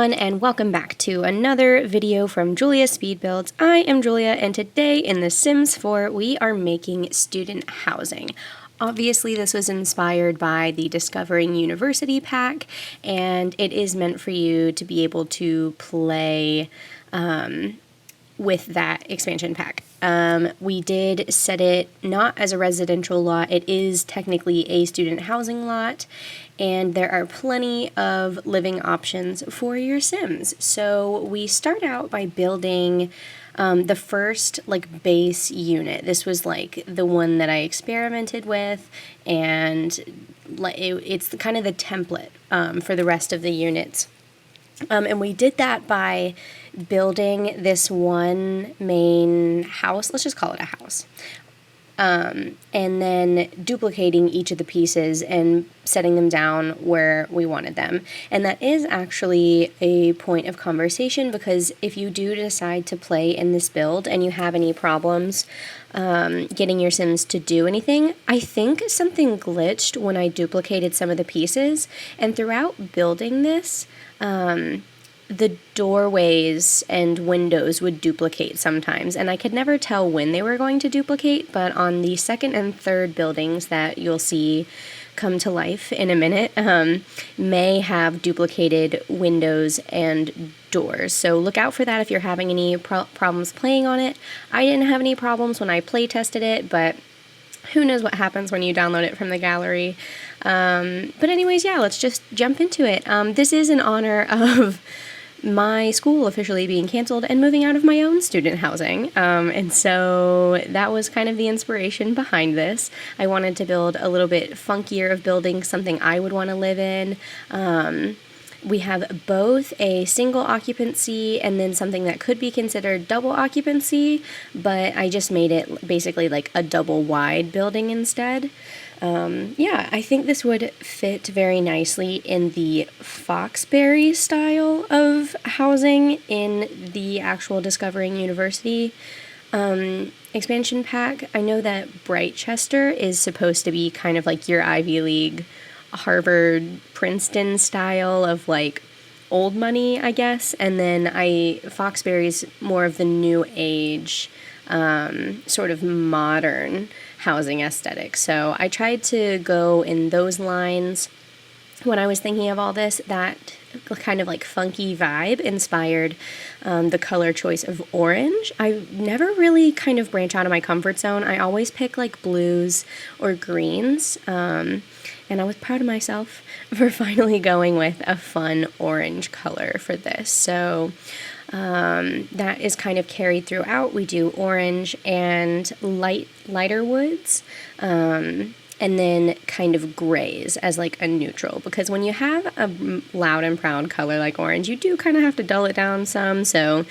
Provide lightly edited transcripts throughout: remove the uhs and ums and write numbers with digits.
everyone, and welcome back to another video from Julia Speed Builds. I am Julia, and today in The Sims 4 we are making student housing. Obviously this was inspired by the Discovering University pack, and it is meant for you to be able to play with that expansion pack. We did set it not as a residential lot, it is technically a student housing lot, and there are plenty of living options for your Sims. So we start out by building the first base unit. This was the one that I experimented with, and it's kind of the template for the rest of the units. And we did that by building this one main house, let's just call it a house, and then duplicating each of the pieces and setting them down where we wanted them. And that is actually a point of conversation, because if you do decide to play in this build and you have any problems getting your Sims to do anything, I think something glitched when I duplicated some of the pieces, and throughout building this, the doorways and windows would duplicate sometimes, and I could never tell when they were going to duplicate, but on the second and third buildings that you'll see come to life in a minute may have duplicated windows and doors. So look out for that if you're having any problems playing on it. I didn't have any problems when I play tested it, but who knows what happens when you download it from the gallery. But anyways, yeah, let's just jump into it. This is in honor of my school officially being canceled and moving out of my own student housing. And so that was kind of the inspiration behind this. I wanted to build a little bit funkier of building, something I would want to live in. We have both a single occupancy and then something that could be considered double occupancy, but I just made it basically like a double wide building instead. Yeah, I think this would fit very nicely in the Foxbury style of housing in the actual Discovering University expansion pack. I know that Brightchester is supposed to be kind of like your Ivy League, Harvard, Princeton style of old money, I guess, and then Foxbury's more of the new age, sort of modern housing aesthetic. So I tried to go in those lines when I was thinking of all this. That kind of funky vibe inspired the color choice of orange. I never really kind of branch out of my comfort zone. I always pick blues or greens, and I was proud of myself for finally going with a fun orange color for this. So that is kind of carried throughout. We do orange and lighter woods, and then kind of grays as a neutral, because when you have a loud and proud color like orange, you do kind of have to dull it down some. So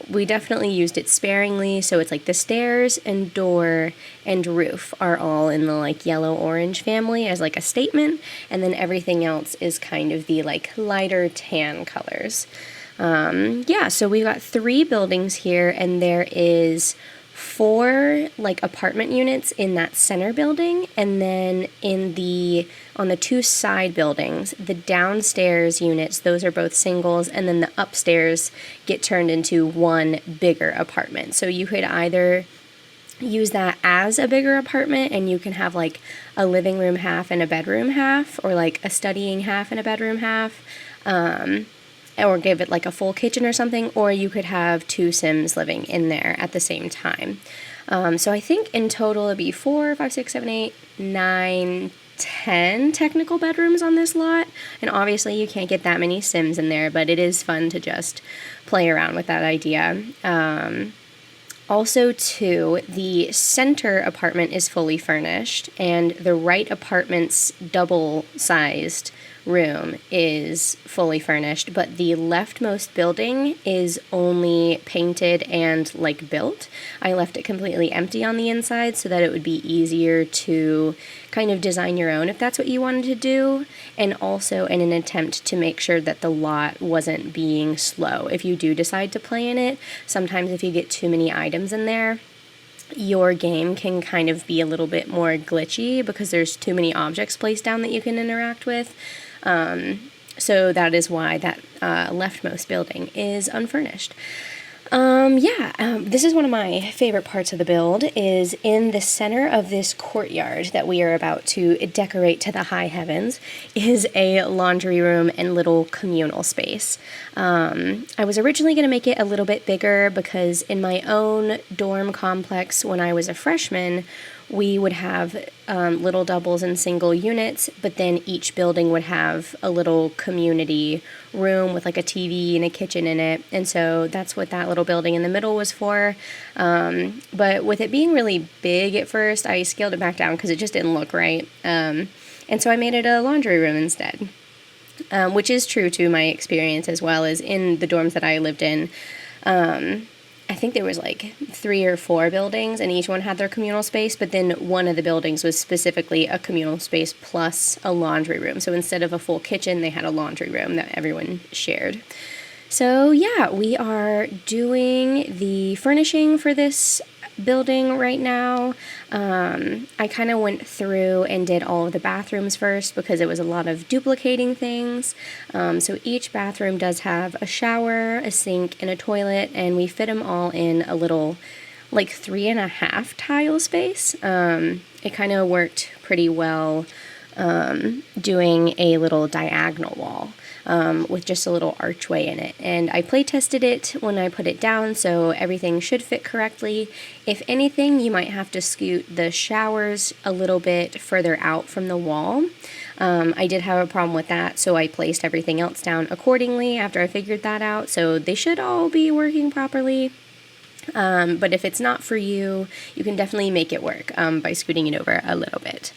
we definitely used it sparingly. So it's the stairs and door and roof are all in the yellow orange family as a statement, and then everything else is kind of the lighter tan colors. Yeah, so we've got 3 buildings here, and there is 4 apartment units in that center building, and then on the 2 side buildings, the downstairs units, those are both singles, and then the upstairs get turned into one bigger apartment. So you could either use that as a bigger apartment, and you can have a living room half and a bedroom half, or a studying half and a bedroom half, or give it a full kitchen or something, or you could have 2 Sims living in there at the same time. So I think in total it'd be 4, 5, 6, 7, 8, 9, 10 technical bedrooms on this lot. And obviously you can't get that many Sims in there, but it is fun to just play around with that idea. Also, too, the center apartment is fully furnished, and the right apartment's double-sized room is fully furnished, but the leftmost building is only painted and built. I left it completely empty on the inside so that it would be easier to kind of design your own if that's what you wanted to do, and also in an attempt to make sure that the lot wasn't being slow. If you do decide to play in it, sometimes if you get too many items in there, your game can kind of be a little bit more glitchy because there's too many objects placed down that you can interact with. So that is why that leftmost building is unfurnished. This is one of my favorite parts of the build, is in the center of this courtyard that we are about to decorate to the high heavens is a laundry room and little communal space. I was originally going to make it a little bit bigger because in my own dorm complex when I was a freshman, we would have little doubles and single units, but then each building would have a little community room with like a TV and a kitchen in it. And so that's what that little building in the middle was for. But with it being really big at first, I scaled it back down because it just didn't look right. And so I made it a laundry room instead, which is true to my experience as well as in the dorms that I lived in. I think there was like 3 or 4 buildings and each one had their communal space, but then one of the buildings was specifically a communal space plus a laundry room. So instead of a full kitchen, they had a laundry room that everyone shared. So yeah, we are doing the furnishing for this building right now. I kind of went through and did all of the bathrooms first because it was a lot of duplicating things. So each bathroom does have a shower, a sink, and a toilet, and we fit them all in a little like 3.5 tile space. It kind of worked pretty well doing a little diagonal wall. With just a little archway in it. And I play tested it when I put it down, so everything should fit correctly. If anything, you might have to scoot the showers a little bit further out from the wall. I did have a problem with that, so I placed everything else down accordingly after I figured that out, so they should all be working properly. But if it's not for you, you can definitely make it work by scooting it over a little bit.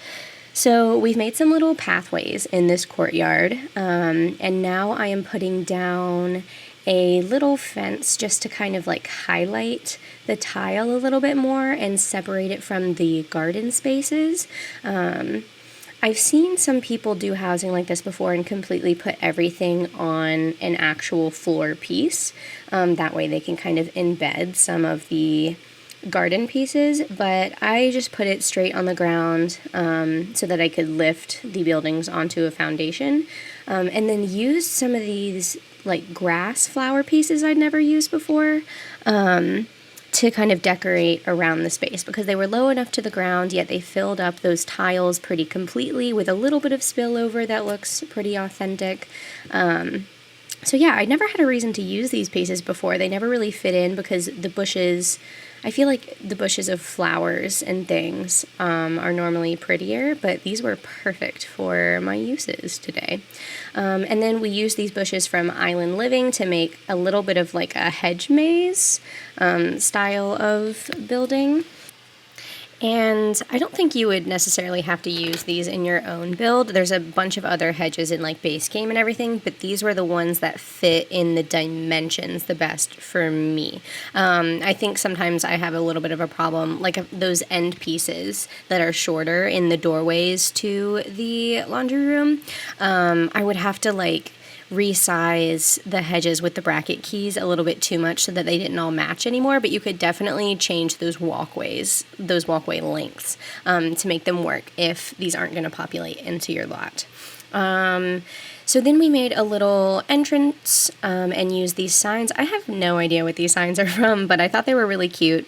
So we've made some little pathways in this courtyard, and now I am putting down a little fence just to kind of like highlight the tile a little bit more and separate it from the garden spaces. I've seen some people do housing like this before and completely put everything on an actual floor piece. That way they can kind of embed some of the garden pieces, but I just put it straight on the ground so that I could lift the buildings onto a foundation, and then used some of these like grass flower pieces I'd never used before to kind of decorate around the space because they were low enough to the ground, yet they filled up those tiles pretty completely with a little bit of spillover that looks pretty authentic. So yeah, I never had a reason to use these pieces before. They never really fit in because the bushes, I feel like the bushes of flowers and things are normally prettier, but these were perfect for my uses today. And then we used these bushes from Island Living to make a little bit of like a hedge maze style of building. And I don't think you would necessarily have to use these in your own build. There's a bunch of other hedges in like base game and everything, but these were the ones that fit in the dimensions the best for me. I think sometimes I have a little bit of a problem, like those end pieces that are shorter in the doorways to the laundry room. I would have to like resize the hedges with the bracket keys a little bit too much so that they didn't all match anymore, but you could definitely change those walkway lengths to make them work if these aren't going to populate into your lot. So then we made a little entrance and used these signs. I have no idea what these signs are from, but I thought they were really cute.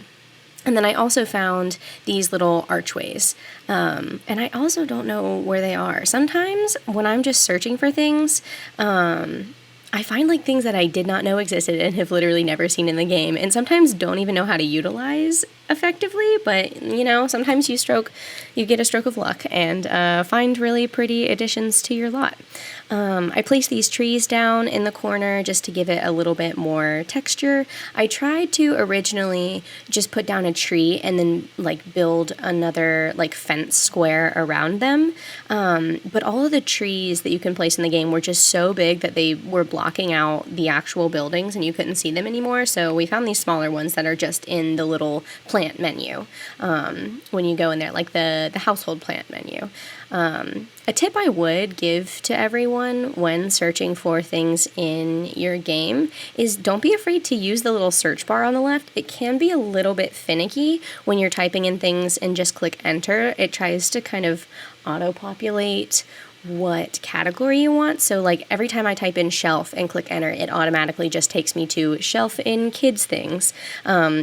And then I also found these little archways, and I also don't know where they are. Sometimes when I'm just searching for things, I find like things that I did not know existed and have literally never seen in the game, and sometimes don't even know how to utilize effectively, but you know, sometimes you get a stroke of luck and find really pretty additions to your lot. I placed these trees down in the corner just to give it a little bit more texture. I tried to originally just put down a tree and then like build another like fence square around them, but all of the trees that you can place in the game were just so big that they were blocking out the actual buildings and you couldn't see them anymore, so we found these smaller ones that are just in the little plant menu when you go in there, like the household plant menu. A tip I would give to everyone when searching for things in your game is don't be afraid to use the little search bar on the left. It can be a little bit finicky when you're typing in things and just click enter. It tries to kind of auto-populate what category you want. So like every time I type in shelf and click enter, it automatically just takes me to shelf in kids things,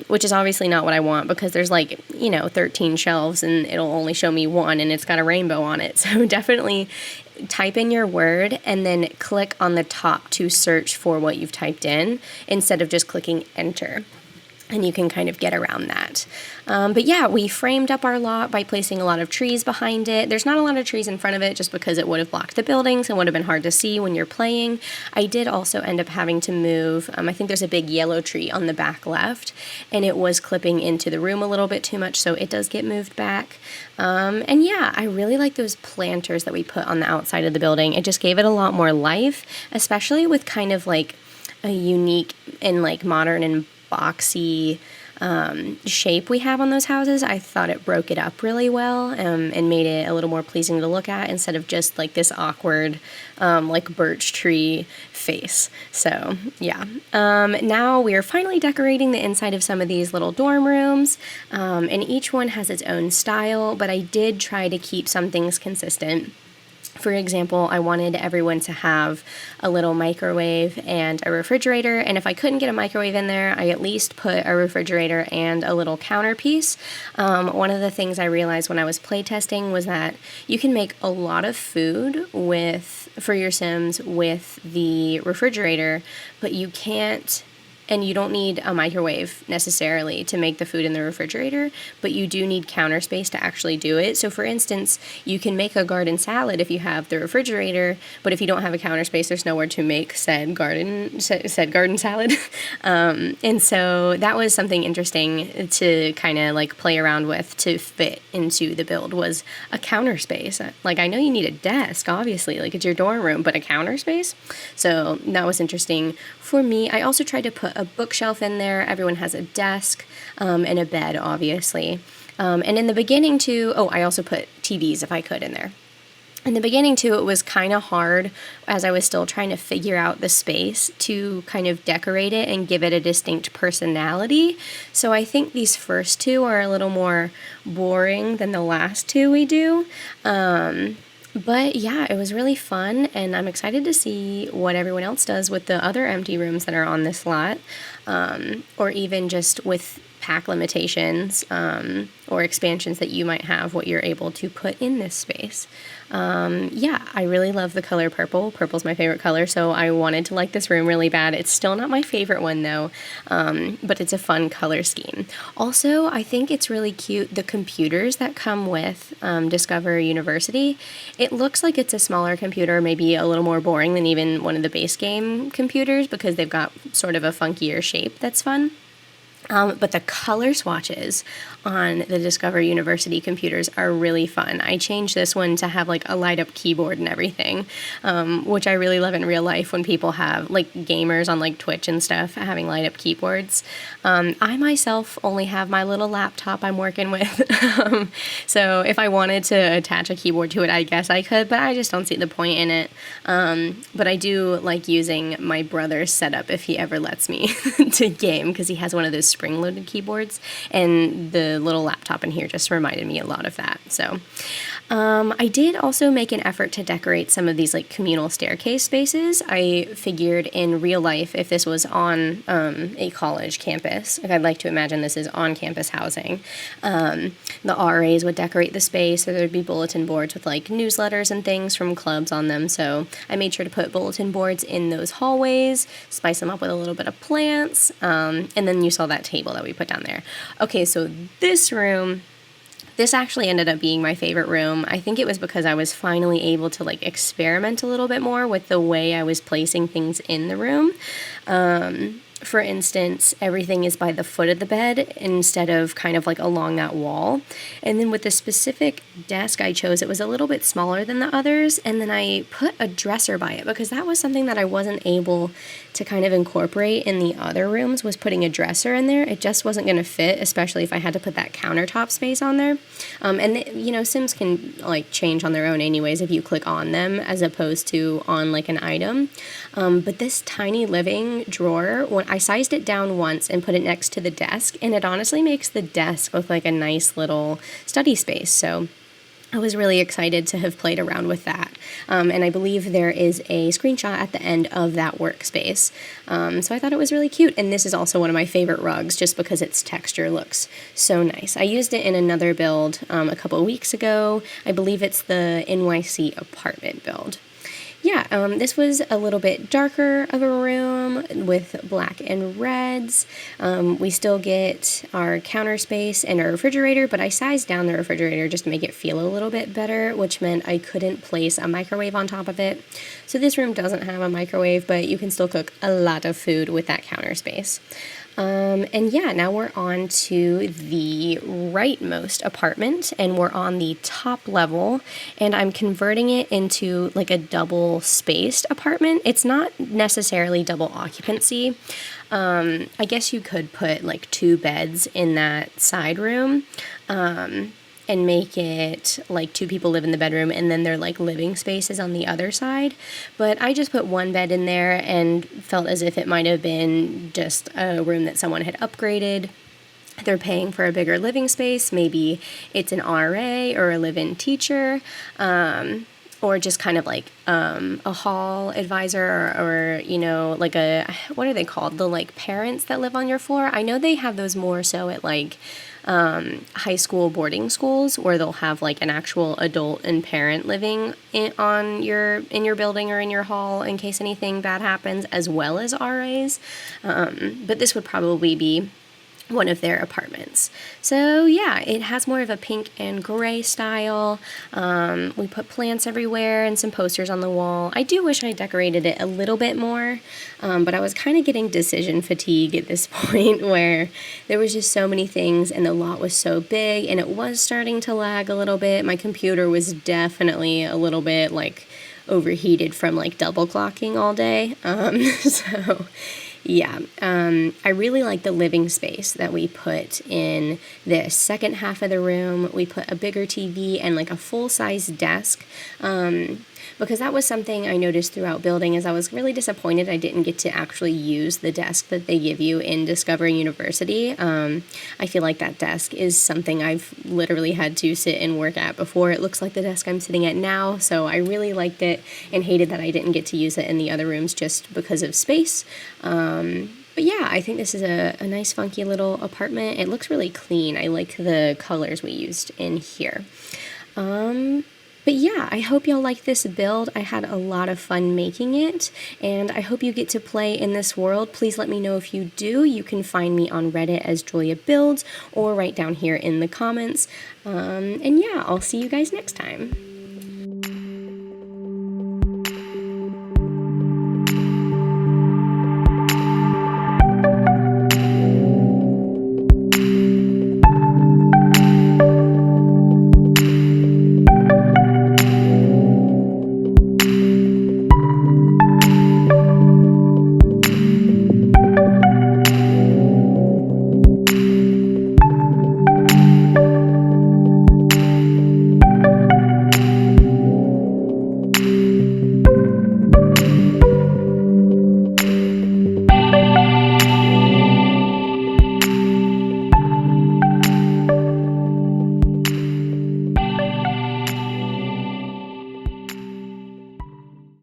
which is obviously not what I want because there's like, 13 shelves and it'll only show me one and it's got a rainbow on it. So definitely type in your word and then click on the top to search for what you've typed in instead of just clicking enter. And you can kind of get around that. But yeah, we framed up our lot by placing a lot of trees behind it. There's not a lot of trees in front of it just because it would have blocked the buildings and would have been hard to see when you're playing. I did also end up having to move, I think there's a big yellow tree on the back left, and it was clipping into the room a little bit too much, so it does get moved back. And yeah, I really like those planters that we put on the outside of the building. It just gave it a lot more life, especially with kind of like a unique and like modern and boxy shape we have on those houses. I thought it broke it up really well and made it a little more pleasing to look at instead of just like this awkward like birch tree face. So yeah, now we are finally decorating the inside of some of these little dorm rooms, and each one has its own style, but I did try to keep some things consistent. For example, I wanted everyone to have a little microwave and a refrigerator, and if I couldn't get a microwave in there, I at least put a refrigerator and a little counter piece. One of the things I realized when I was playtesting was that you can make a lot of food for your Sims with the refrigerator, but you can't. And you don't need a microwave necessarily to make the food in the refrigerator, but you do need counter space to actually do it. So for instance, you can make a garden salad if you have the refrigerator, but if you don't have a counter space, there's nowhere to make said garden salad. And so that was something interesting to kind of like play around with to fit into the build, was a counter space. Like I know you need a desk, obviously, like it's your dorm room, but a counter space. So that was interesting for me. I also tried to put a bookshelf in there. Everyone has a desk and a bed, obviously. And in the beginning too, I also put TVs if I could in there. In the beginning too, it was kind of hard as I was still trying to figure out the space to kind of decorate it and give it a distinct personality. So I think these first two are a little more boring than the last two we do. But yeah, it was really fun, and I'm excited to see what everyone else does with the other empty rooms that are on this lot, or even just with pack limitations or expansions that you might have, what you're able to put in this space. Yeah, I really love the color purple. Purple's my favorite color, so I wanted to like this room really bad. It's still not my favorite one though, but it's a fun color scheme. Also, I think it's really cute, the computers that come with Discover University. It looks like it's a smaller computer, maybe a little more boring than even one of the base game computers because they've got sort of a funkier shape that's fun. But the color swatches on the Discover University computers are really fun. I changed this one to have like a light up keyboard and everything, which I really love in real life when people have like gamers on like Twitch and stuff having light up keyboards. I myself only have my little laptop I'm working with. So if I wanted to attach a keyboard to it, I guess I could, but I just don't see the point in it. But I do like using my brother's setup if he ever lets me to game, because he has one of those spring-loaded keyboards, and the little laptop in here just reminded me a lot of that. So I did also make an effort to decorate some of these like communal staircase spaces. I figured in real life, if this was on a college campus, like I'd like to imagine this is on-campus housing, the RAs would decorate the space, or there'd be bulletin boards with like newsletters and things from clubs on them. So I made sure to put bulletin boards in those hallways, spice them up with a little bit of plants, and then you saw that table that we put down there. Okay, so this actually ended up being my favorite room. I think it was because I was finally able to like experiment a little bit more with the way I was placing things in the room. For instance, everything is by the foot of the bed instead of kind of like along that wall. And then with the specific desk I chose, it was a little bit smaller than the others. And then I put a dresser by it because that was something that I wasn't able to kind of incorporate in the other rooms, was putting a dresser in there. It just wasn't going to fit, especially if I had to put that countertop space on there. Sims can like change on their own anyways if you click on them as opposed to on like an item. But this tiny living drawer, when I sized it down once and put it next to the desk, and it honestly makes the desk look like a nice little study space. So I was really excited to have played around with that. And I believe there is a screenshot at the end of that workspace. So I thought it was really cute. And this is also one of my favorite rugs just because its texture looks so nice. I used it in another build a couple of weeks ago. I believe it's the NYC apartment build. Yeah, this was a little bit darker of a room with black and reds. We still get our counter space and our refrigerator, but I sized down the refrigerator just to make it feel a little bit better, which meant I couldn't place a microwave on top of it. So this room doesn't have a microwave, but you can still cook a lot of food with that counter space. And yeah, now we're on to the rightmost apartment, and we're on the top level, and I'm converting it into like a double spaced apartment. It's not necessarily double occupancy. I guess you could put like 2 beds in that side room. And make it like 2 people live in the bedroom and then their like living space is on the other side. But I just put 1 bed in there and felt as if it might have been just a room that someone had upgraded. They're paying for a bigger living space. Maybe it's an RA or a live-in teacher. Or just kind of like a hall advisor or, you know, like what are they called? The like parents that live on your floor. I know they have those more so at like high school boarding schools where they'll have like an actual adult and parent living in your building or in your hall in case anything bad happens, as well as RAs. But this would probably be one of their apartments. So yeah, it has more of a pink and gray style. We put plants everywhere and some posters on the wall. I do wish I decorated it a little bit more, but I was kind of getting decision fatigue at this point where there was just so many things and the lot was so big and it was starting to lag a little bit. My computer was definitely a little bit like overheated from like double clocking all day. So yeah, I really like the living space that we put in this second half of the room. We put a bigger TV and like a full-size desk, because that was something I noticed throughout building is I was really disappointed I didn't get to actually use the desk that they give you in Discover University. I feel like that desk is something I've literally had to sit and work at before. It looks like the desk I'm sitting at now, so I really liked it and hated that I didn't get to use it in the other rooms just because of space. But yeah, I think this is a nice funky little apartment. It looks really clean. I like the colors we used in here. But yeah, I hope y'all like this build. I had a lot of fun making it, and I hope you get to play in this world. Please let me know if you do. You can find me on Reddit as juliabuilds or right down here in the comments. And yeah, I'll see you guys next time.